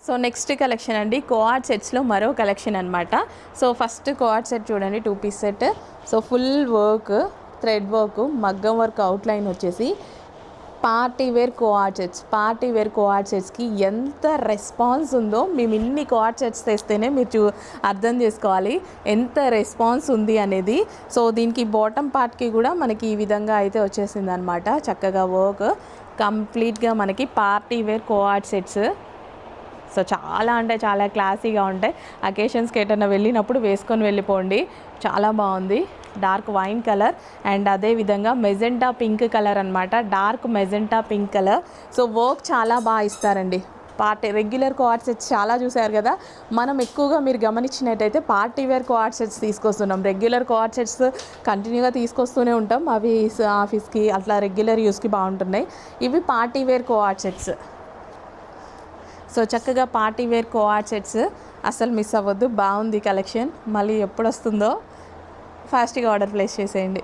So next collection అండి co-ord సెట్స్లో మరో కలెక్షన్ అనమాట. సో ఫస్ట్ కోఆర్డ్ సెట్ చూడండి, 2 piece set. So full work, thread work, మగ్గం వర్క్ అవుట్లైన్ వచ్చేసి పార్టీ వేర్ కోఆర్డ్ సెట్స్కి ఎంత రెస్పాన్స్ ఉందో, మేము ఇన్ని కోఆర్డ్ సెట్స్ తెస్తేనే మీరు అర్థం చేసుకోవాలి ఎంత రెస్పాన్స్ ఉంది అనేది. సో దీనికి బాటమ్ పార్ట్కి కూడా మనకి ఈ విధంగా అయితే వచ్చేసింది అనమాట. చక్కగా వర్క్ కంప్లీట్గా మనకి party wear co-ord sets. So చాలా అంటే చాలా క్లాసీగా ఉంటాయి. అకేషన్స్కి ఎటన్నా వెళ్ళినప్పుడు వేసుకొని వెళ్ళిపోండి. చాలా బాగుంది. డార్క్ వైన్ కలర్ అండ్ అదేవిధంగా మెజెంటా పింక్ కలర్ అనమాట. Dark magenta pink colour. So work చాలా బాగా ఇస్తారండి. రెగ్యులర్ కోఆర్డ్ సెట్స్ చాలా చూసారు కదా, మనం ఎక్కువగా మీరు గమనించినట్టయితే పార్టీ వేర్ కోఆర్డ్ సెట్స్ తీసుకొస్తున్నాం. రెగ్యులర్ కోఆర్డ్ సెట్స్ కంటిన్యూగా తీసుకొస్తూనే ఉంటాం, అవి ఆఫీస్కి అట్లా రెగ్యులర్ యూస్కి బాగుంటున్నాయి. ఇవి party wear co-ord sets. So చక్కగా పార్టీ వేర్ కోఆర్డ్ సెట్స్ అసలు మిస్ అవ్వద్దు. బాగుంది కలెక్షన్. మళ్ళీ ఎప్పుడు వస్తుందో ఫాస్ట్గా ఆర్డర్ ప్లేస్ చేసేయండి.